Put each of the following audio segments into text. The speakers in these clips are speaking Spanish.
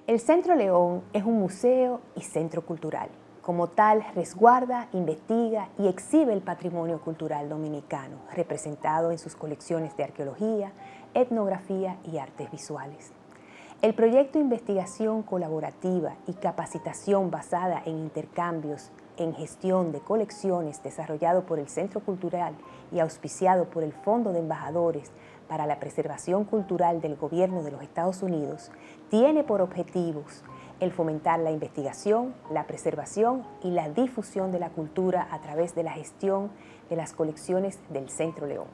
El Centro León es un museo y centro cultural. Como tal, resguarda, investiga y exhibe el patrimonio cultural dominicano, representado en sus colecciones de arqueología, etnografía y artes visuales. El proyecto de investigación colaborativa y capacitación basada en intercambios en gestión de colecciones desarrollado por el Centro Cultural y auspiciado por el Fondo de Embajadores para la Preservación Cultural del Gobierno de los Estados Unidos tiene por objetivos el fomentar la investigación, la preservación y la difusión de la cultura a través de la gestión de las colecciones del Centro León,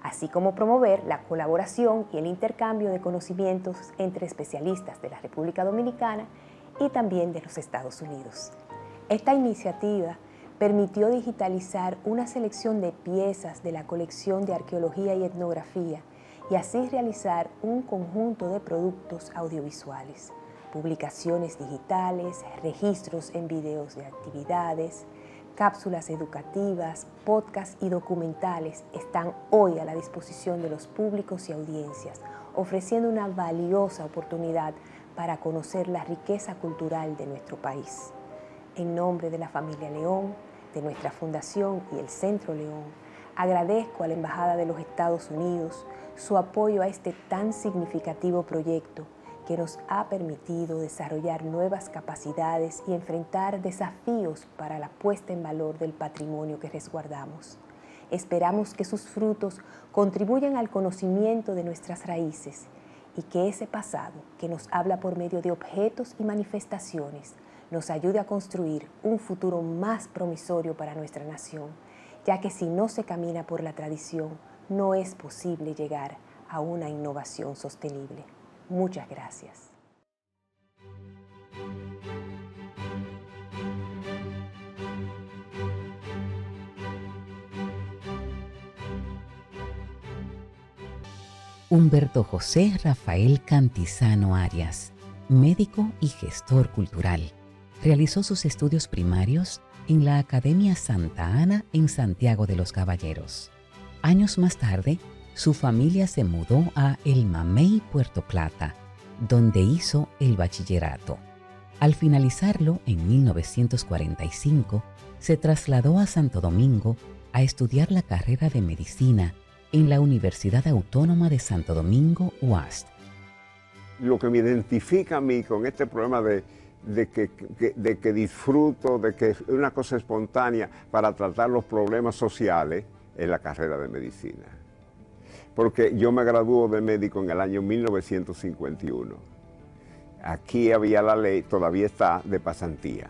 así como promover la colaboración y el intercambio de conocimientos entre especialistas de la República Dominicana y también de los Estados Unidos. Esta iniciativa permitió digitalizar una selección de piezas de la colección de arqueología y etnografía y así realizar un conjunto de productos audiovisuales, publicaciones digitales, registros en videos de actividades, cápsulas educativas, podcasts y documentales están hoy a la disposición de los públicos y audiencias, ofreciendo una valiosa oportunidad para conocer la riqueza cultural de nuestro país. En nombre de la familia León, de nuestra fundación y el Centro León, agradezco a la Embajada de los Estados Unidos su apoyo a este tan significativo proyecto que nos ha permitido desarrollar nuevas capacidades y enfrentar desafíos para la puesta en valor del patrimonio que resguardamos. Esperamos que sus frutos contribuyan al conocimiento de nuestras raíces y que ese pasado que nos habla por medio de objetos y manifestaciones nos ayude a construir un futuro más promisorio para nuestra nación, ya que si no se camina por la tradición, no es posible llegar a una innovación sostenible. Muchas gracias. Humberto José Rafael Cantizano Arias, médico y gestor cultural. Realizó sus estudios primarios en la Academia Santa Ana en Santiago de los Caballeros. Años más tarde, su familia se mudó a El Mamey, Puerto Plata, donde hizo el bachillerato. Al finalizarlo, en 1945, se trasladó a Santo Domingo a estudiar la carrera de medicina en la Universidad Autónoma de Santo Domingo, UASD. Lo que me identifica a mí con este problema de que disfruto, de que es una cosa espontánea para tratar los problemas sociales, es la carrera de medicina. Porque yo me graduó de médico en el año 1951. Aquí había la ley, todavía está, de pasantía.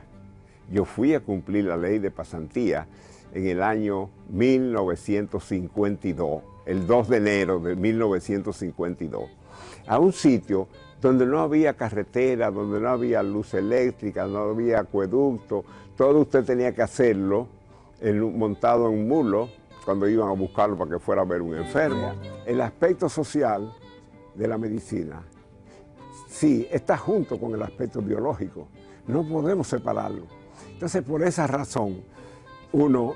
Yo fui a cumplir la ley de pasantía en el año 1952, el 2 de enero de 1952, a un sitio donde no había carretera, donde no había luz eléctrica, no había acueducto, todo usted tenía que hacerlo montado en un mulo cuando iban a buscarlo para que fuera a ver un enfermo. El aspecto social de la medicina, sí, está junto con el aspecto biológico, no podemos separarlo. Entonces, por esa razón, uno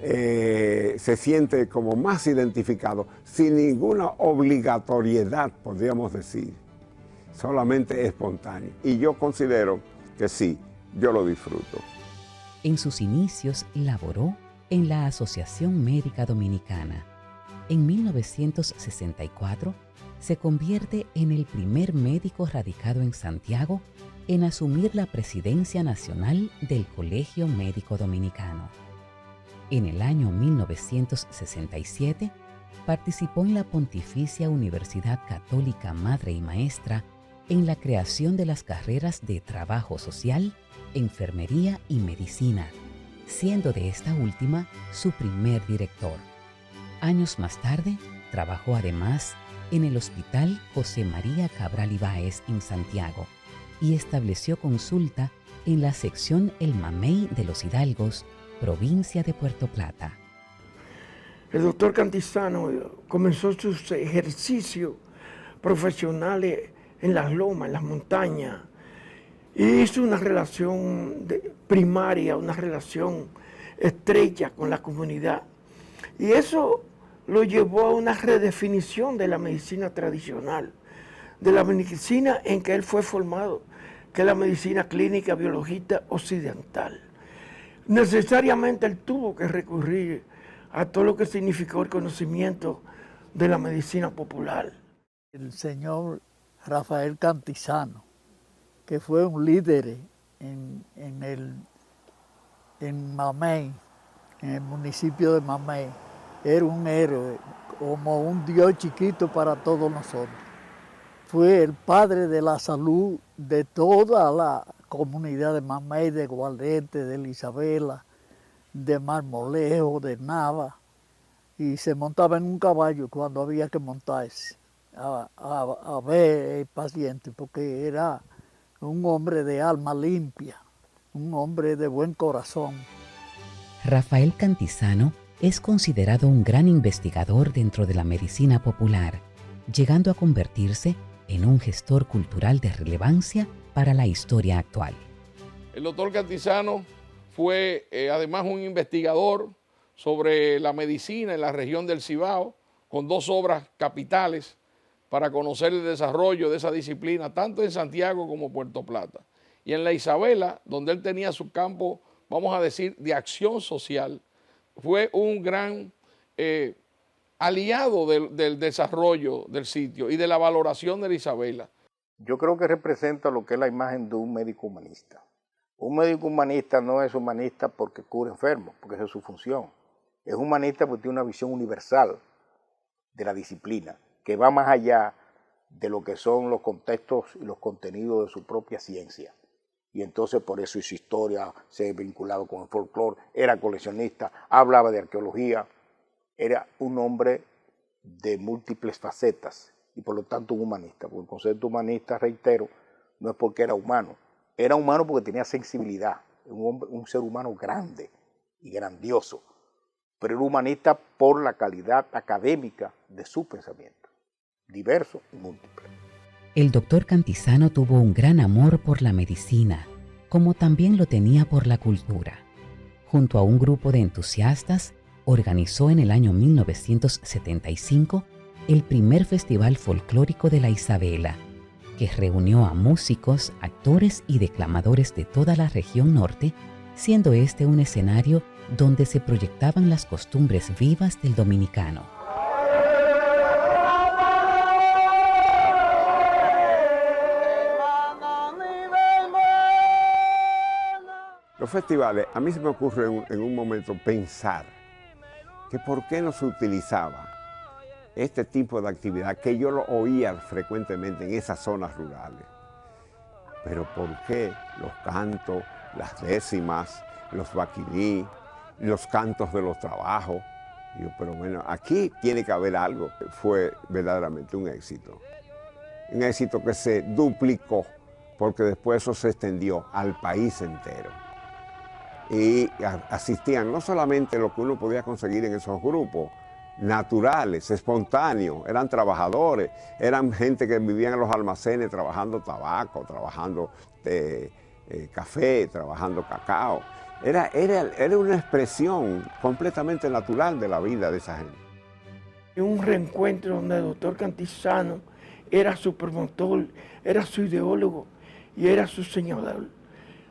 se siente como más identificado, sin ninguna obligatoriedad, podríamos decir, solamente espontáneo. Y yo considero que sí, yo lo disfruto. En sus inicios laboró en la Asociación Médica Dominicana. En 1964 se convierte en el primer médico radicado en Santiago en asumir la presidencia nacional del Colegio Médico Dominicano. En el año 1967 participó en la Pontificia Universidad Católica Madre y Maestra en la creación de las carreras de Trabajo Social, Enfermería y Medicina, siendo de esta última su primer director. Años más tarde, trabajó además en el Hospital José María Cabral Ibáez en Santiago y estableció consulta en la sección El Mamey de los Hidalgos, provincia de Puerto Plata. El doctor Cantizano comenzó sus ejercicios profesionales en las lomas, en las montañas, y hizo una relación primaria, una relación estrecha con la comunidad. Y eso lo llevó a una redefinición de la medicina tradicional, de la medicina en que él fue formado. que es la medicina clínica biologista occidental. Necesariamente él tuvo que recurrir a todo lo que significó el conocimiento de la medicina popular. El señor Rafael Cantizano, que fue un líder en Mamey, en el municipio de Mamey, era un héroe, como un Dios chiquito para todos nosotros. Fue el padre de la salud de toda la comunidad de Mamey, de Gualdete, de Isabela, de Marmolejo, de Nava, y se montaba en un caballo cuando había que montarse a ver el paciente, porque era un hombre de alma limpia, un hombre de buen corazón. Rafael Cantizano es considerado un gran investigador dentro de la medicina popular, llegando a convertirse en un gestor cultural de relevancia para la historia actual. El doctor Cantizano fue además un investigador sobre la medicina en la región del Cibao, con 2 obras capitales para conocer el desarrollo de esa disciplina, tanto en Santiago como Puerto Plata. Y en la Isabela, donde él tenía su campo, vamos a decir, de acción social, fue un gran aliado del desarrollo del sitio y de la valoración de la Isabela. Yo creo que representa lo que es la imagen de un médico humanista. Un médico humanista no es humanista porque cura enfermos, porque esa es su función. Es humanista porque tiene una visión universal de la disciplina, que va más allá de lo que son los contextos y los contenidos de su propia ciencia. Y entonces por eso su historia se vinculaba con el folclore, era coleccionista, hablaba de arqueología, era un hombre de múltiples facetas y por lo tanto un humanista. Porque el concepto humanista, reitero, no es porque era humano porque tenía sensibilidad, un ser humano grande y grandioso, pero era humanista por la calidad académica de su pensamiento, diverso y múltiple. El doctor Cantizano tuvo un gran amor por la medicina, como también lo tenía por la cultura. Junto a un grupo de entusiastas, organizó en el año 1975 el primer Festival Folclórico de la Isabela, que reunió a músicos, actores y declamadores de toda la región norte, siendo este un escenario donde se proyectaban las costumbres vivas del dominicano. Los festivales, a mí se me ocurre en un momento pensar que por qué no se utilizaba este tipo de actividad, que yo lo oía frecuentemente en esas zonas rurales. Pero por qué los cantos, las décimas, los baquilí, los cantos de los trabajos. Digo, pero bueno, aquí tiene que haber algo. Fue verdaderamente un éxito que se duplicó, porque después eso se extendió al país entero. Y asistían no solamente lo que uno podía conseguir en esos grupos, naturales, espontáneos, eran trabajadores, eran gente que vivían en los almacenes trabajando tabaco, trabajando café, trabajando cacao. Era una expresión completamente natural de la vida de esa gente. Un reencuentro donde el doctor Cantizano era su promotor, era su ideólogo y era su señalador.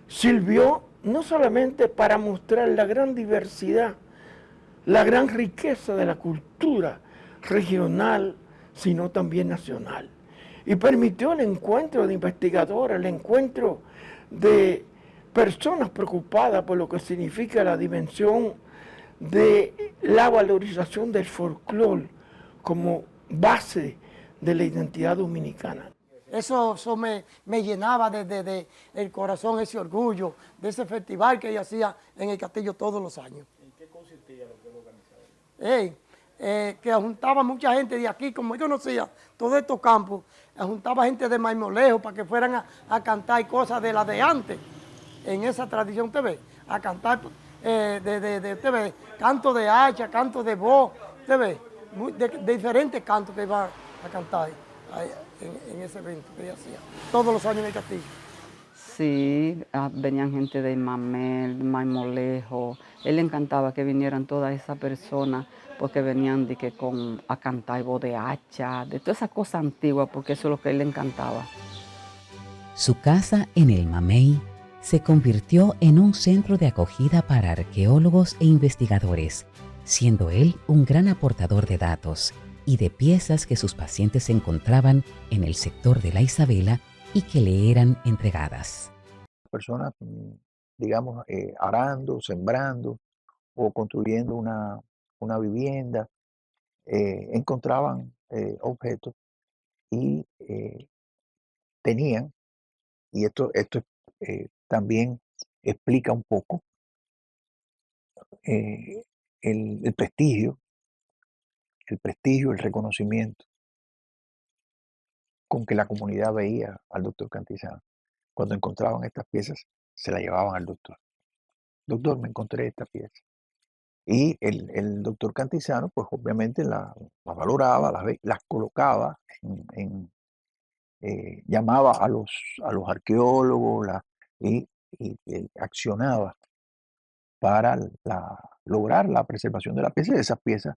Sirvió no solamente para mostrar la gran diversidad, la gran riqueza de la cultura regional, sino también nacional. Y permitió el encuentro de investigadores, el encuentro de personas preocupadas por lo que significa la dimensión de la valorización del folclore como base de la identidad dominicana. Eso me llenaba de el corazón, ese orgullo, de ese festival que ella hacía en el castillo todos los años. ¿En qué consistía lo que lo organizaba? Que juntaba mucha gente de aquí, como yo conocía todos estos campos, juntaba gente de Marmolejo para que fueran a cantar cosas de las de antes, en esa tradición, usted ve, a cantar, usted ve, canto de hacha, canto de voz, usted ve, de diferentes cantos que iban a cantar en ese evento que ella hacía, todos los años en el castillo. Sí, venían gente de Mamel, Marmolejo. Él le encantaba que vinieran todas esas personas porque venían a cantar voz de hacha, de todas esas cosas antiguas, porque eso es lo que a él le encantaba. Su casa en el Mamey se convirtió en un centro de acogida para arqueólogos e investigadores, siendo él un gran aportador de datos y de piezas que sus pacientes encontraban en el sector de la Isabela y que le eran entregadas. Personas, digamos, arando, sembrando o construyendo una vivienda, encontraban objetos y tenían, y esto también explica un poco el prestigio, el reconocimiento con que la comunidad veía al doctor Cantizano. Cuando encontraban estas piezas, se las llevaban al doctor. Doctor, me encontré esta pieza. Y el doctor Cantizano, pues obviamente las valoraba, las colocaba, llamaba a los arqueólogos y accionaba para lograr la preservación de la pieza. Y esas piezas,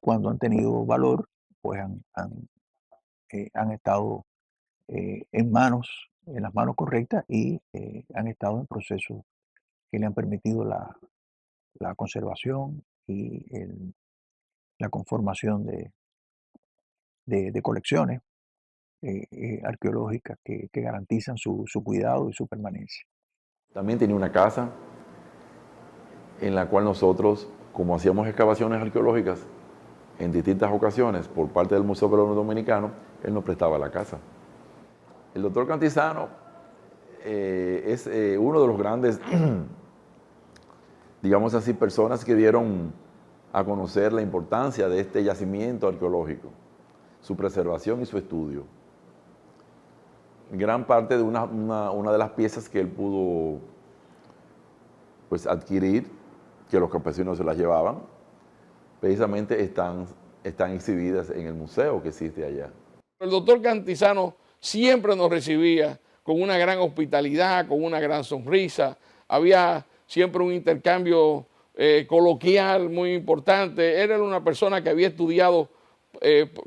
cuando han tenido valor, pues han estado en las manos correctas y han estado en procesos que le han permitido la conservación y la conformación de colecciones arqueológicas que garantizan su cuidado y su permanencia. También tenía una casa en la cual nosotros, como hacíamos excavaciones arqueológicas en distintas ocasiones por parte del Museo Peruano Dominicano, él nos prestaba la casa. El doctor Cantizano es uno de los grandes, digamos así, personas que dieron a conocer la importancia de este yacimiento arqueológico, su preservación y su estudio. Gran parte de una de las piezas que él pudo pues, adquirir, que los campesinos se las llevaban, precisamente están exhibidas en el museo que existe allá. El doctor Cantizano siempre nos recibía con una gran hospitalidad, con una gran sonrisa. Había siempre un intercambio coloquial muy importante. Él era una persona que había estudiado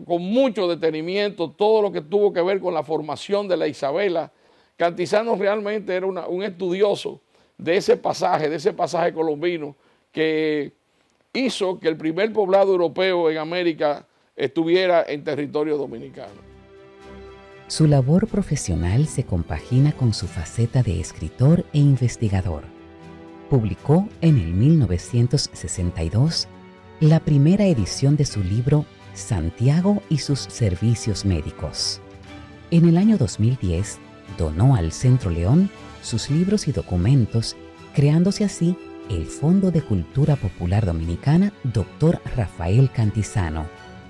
con mucho detenimiento todo lo que tuvo que ver con la formación de la Isabela. Cantizano realmente era un estudioso de ese pasaje colombino que hizo que el primer poblado europeo en América estuviera en territorio dominicano. Su labor profesional se compagina con su faceta de escritor e investigador. Publicó en el 1962 la primera edición de su libro Santiago y sus servicios médicos. En el año 2010 donó al Centro León sus libros y documentos, creándose así el Fondo de Cultura Popular Dominicana Dr. Rafael Cantizano,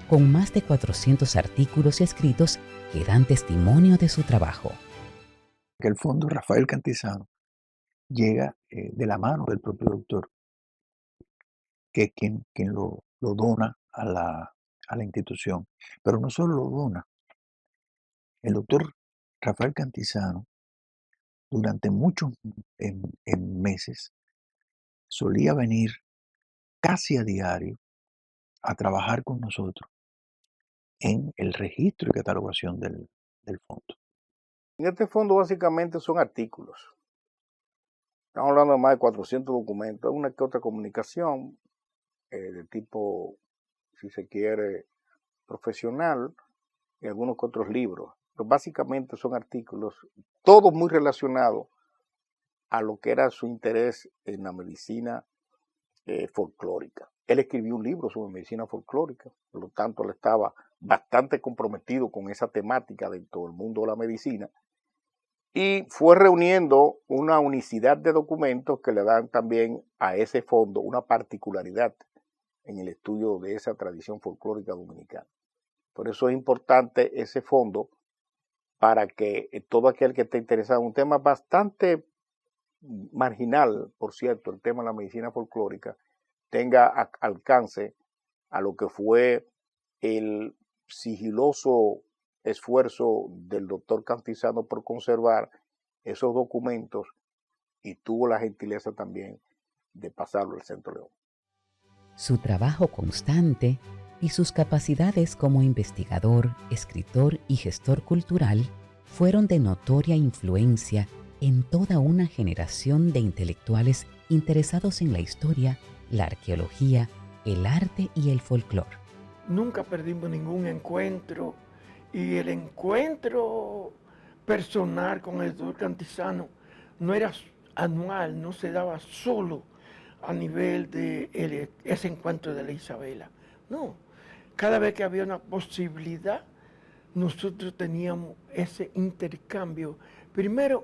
con más de 400 artículos y escritos que dan testimonio de su trabajo. El Fondo Rafael Cantizano llega de la mano del propio doctor, que es quien lo dona a la institución. Pero no solo lo dona. El doctor Rafael Cantizano, durante muchos meses, solía venir casi a diario a trabajar con nosotros en el registro y catalogación del fondo. En este fondo básicamente son artículos. Estamos hablando de más de 400 documentos, una que otra comunicación de tipo, si se quiere, profesional y algunos que otros libros. Pero básicamente son artículos, todos muy relacionados a lo que era su interés en la medicina folclórica. Él escribió un libro sobre medicina folclórica, por lo tanto él estaba bastante comprometido con esa temática dentro del mundo de la medicina y fue reuniendo una unicidad de documentos que le dan también a ese fondo una particularidad en el estudio de esa tradición folclórica dominicana. Por eso es importante ese fondo para que todo aquel que esté interesado en un tema bastante marginal, por cierto, el tema de la medicina folclórica, tenga alcance a lo que fue el sigiloso esfuerzo del doctor Cantizano por conservar esos documentos y tuvo la gentileza también de pasarlo al Centro León. Su trabajo constante y sus capacidades como investigador, escritor y gestor cultural fueron de notoria influencia en toda una generación de intelectuales interesados en la historia, la arqueología, el arte y el folclore. Nunca perdimos ningún encuentro y el encuentro personal con el doctor Cantizano no era anual, no se daba solo a nivel de ese encuentro de la Isabela. No, cada vez que había una posibilidad, nosotros teníamos ese intercambio. Primero,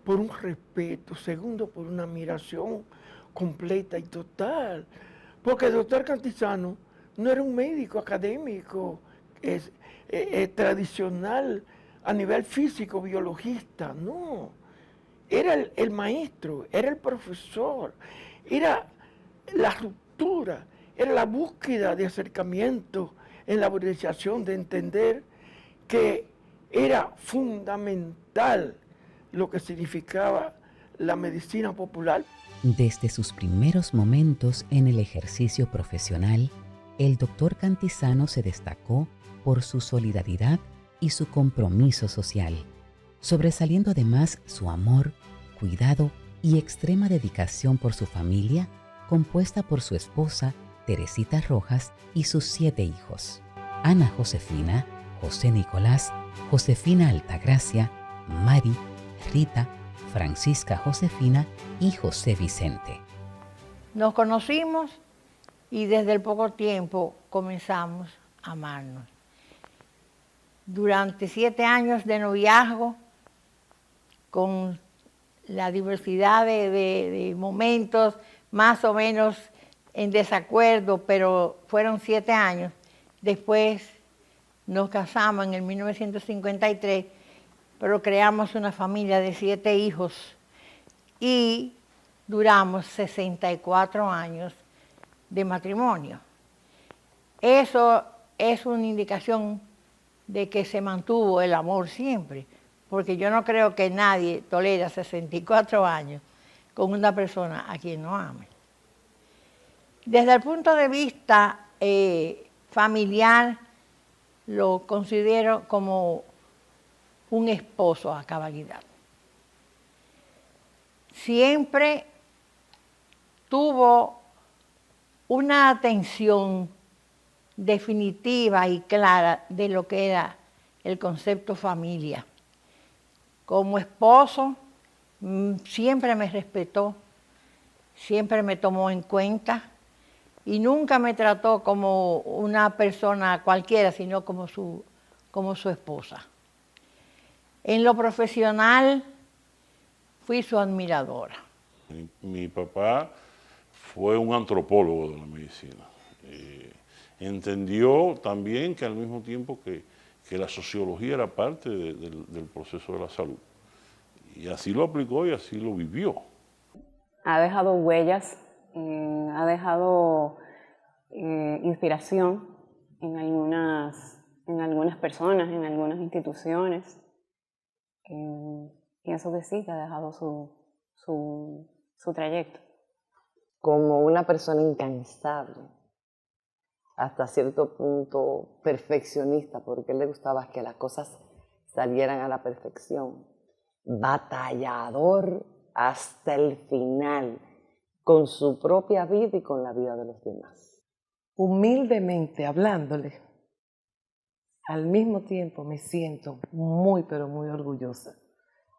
por un respeto. Segundo, por una admiración completa y total. Porque el doctor Cantizano no era un médico académico tradicional a nivel físico, biologista, no. Era el maestro, era el profesor, era la ruptura, era la búsqueda de acercamiento en la organización, de entender que era fundamental lo que significaba la medicina popular. Desde sus primeros momentos en el ejercicio profesional, el doctor Cantizano se destacó por su solidaridad y su compromiso social, sobresaliendo además su amor, cuidado y extrema dedicación por su familia, compuesta por su esposa, Teresita Rojas, y sus 7 hijos: Ana Josefina, José Nicolás, Josefina Altagracia, Mari, Rita, Francisca Josefina y José Vicente. Nos conocimos y desde el poco tiempo comenzamos a amarnos. Durante 7 años de noviazgo, con la diversidad de momentos más o menos en desacuerdo, pero fueron 7 años. Después nos casamos en el 1953, pero creamos una familia de 7 hijos y duramos 64 años de matrimonio. Eso es una indicación de que se mantuvo el amor siempre, porque yo no creo que nadie tolera 64 años con una persona a quien no ame. Desde el punto de vista familiar, lo considero como un esposo a cabalidad. Siempre tuvo una atención definitiva y clara de lo que era el concepto familia. Como esposo, siempre me respetó, siempre me tomó en cuenta y nunca me trató como una persona cualquiera, sino como su esposa. En lo profesional, fui su admiradora. Mi papá fue un antropólogo de la medicina. Entendió también que al mismo tiempo que la sociología era parte del proceso de la salud. Y así lo aplicó y así lo vivió. Ha dejado huellas, ha dejado inspiración en algunas personas, en algunas instituciones. Pienso que sí, que ha dejado su trayecto. Como una persona incansable, hasta cierto punto perfeccionista, porque a él le gustaba que las cosas salieran a la perfección. Batallador hasta el final, con su propia vida y con la vida de los demás. Humildemente hablándole, al mismo tiempo me siento muy, pero muy orgullosa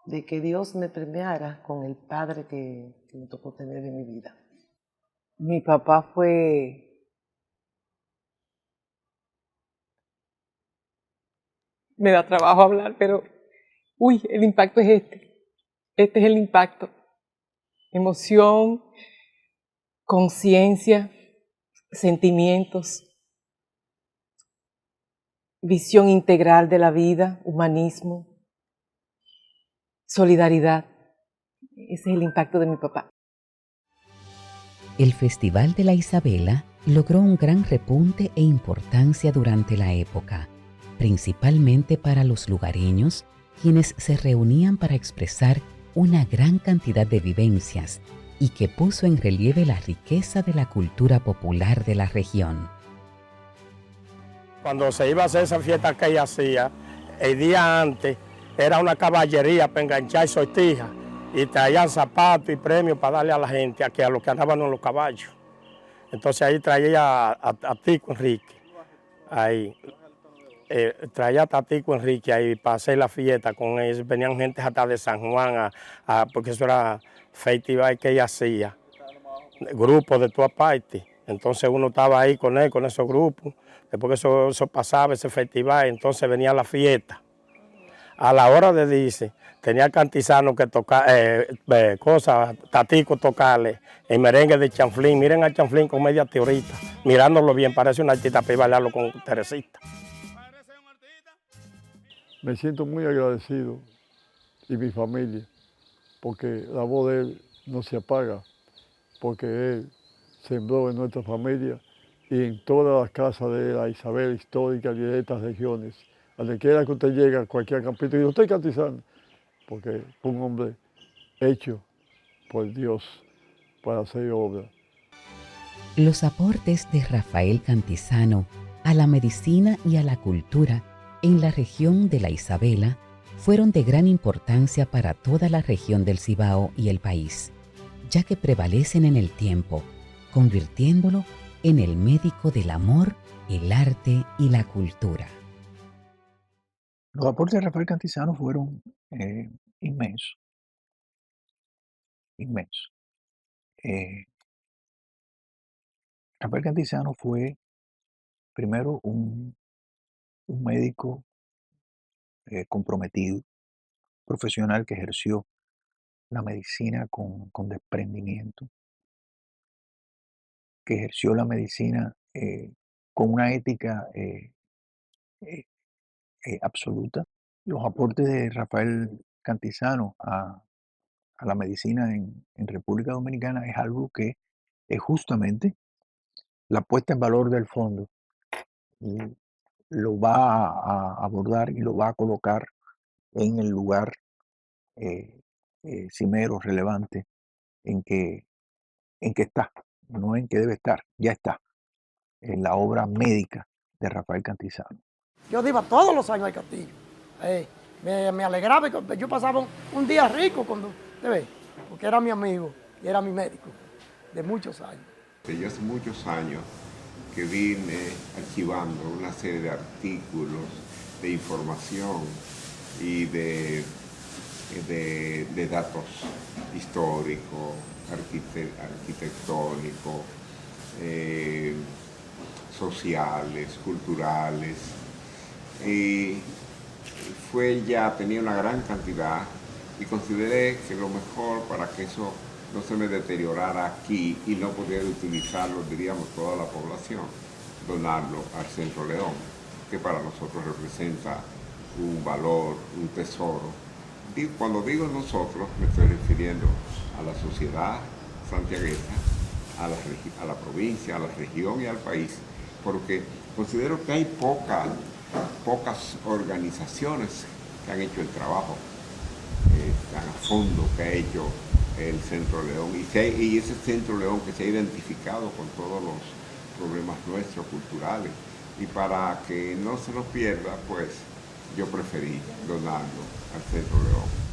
de que Dios me premiara con el padre que me tocó tener en mi vida. Mi papá fue me da trabajo hablar, pero el impacto es este. Este es el impacto. Emoción, conciencia, sentimientos, visión integral de la vida, humanismo, solidaridad. Ese es el impacto de mi papá. El Festival de la Isabela logró un gran repunte e importancia durante la época, principalmente para los lugareños, quienes se reunían para expresar una gran cantidad de vivencias y que puso en relieve la riqueza de la cultura popular de la región. Cuando se iba a hacer esa fiesta que ella hacía, el día antes era una caballería para enganchar sortijas y traían zapatos y premios para darle a la gente, a los que andaban en los caballos. Entonces ahí traía a Tico Enrique, ahí. Traía a Tatico Enrique ahí para hacer la fiesta con ellos. Venían gente hasta de San Juan, porque eso era festival que ella hacía, grupos de todas partes. Entonces uno estaba ahí con él, con esos grupos. Después que eso pasaba, ese festival, entonces venía la fiesta. A la hora de dice, tenía Cantizano que tocar cosas, Tatico tocarle, el merengue de Chanflín. Miren al Chanflín con media teorita, mirándolo bien, parece un artista para bailarlo con Teresita. Me siento muy agradecido y mi familia, porque la voz de él no se apaga, porque él sembró en nuestra familia y en todas las casas de la Isabel histórica y de estas regiones. A donde quiera que usted llegue a cualquier campito, y yo estoy Cantizano, porque fue un hombre hecho por Dios para hacer obra. Los aportes de Rafael Cantizano a la medicina y a la cultura en la región de la Isabela fueron de gran importancia para toda la región del Cibao y el país, ya que prevalecen en el tiempo, convirtiéndolo en el médico del amor, el arte y la cultura. Los aportes de Rafael Cantizano fueron inmensos, inmensos. Rafael Cantizano fue primero un médico comprometido, profesional que ejerció la medicina con desprendimiento, que ejerció la medicina con una ética absoluta. Los aportes de Rafael Cantizano a la medicina en República Dominicana es algo que es justamente la puesta en valor del fondo. Y lo va a abordar y lo va a colocar en el lugar cimero, relevante, en que está, no en que debe estar, ya está, en la obra médica de Rafael Cantizano. Yo iba todos los años al Castillo. Me alegraba, yo pasaba un día rico cuando, ¿te ves? Porque era mi amigo y era mi médico de muchos años. Yo hace muchos años que vine archivando una serie de artículos, de información y de datos históricos, arquitectónicos, sociales, culturales. Y tenía una gran cantidad y consideré que lo mejor para que eso no se me deteriorara aquí y no pudiera utilizarlo, diríamos, toda la población, donarlo al Centro León, que para nosotros representa un valor, un tesoro. Cuando digo nosotros, me estoy refiriendo a la sociedad santiaguesa, a la provincia, a la región y al país, porque considero que hay pocas organizaciones que han hecho el trabajo tan a fondo que ha hecho el Centro León y ese Centro León que se ha identificado con todos los problemas nuestros culturales, y para que no se nos pierda, pues yo preferí donarlo al Centro León.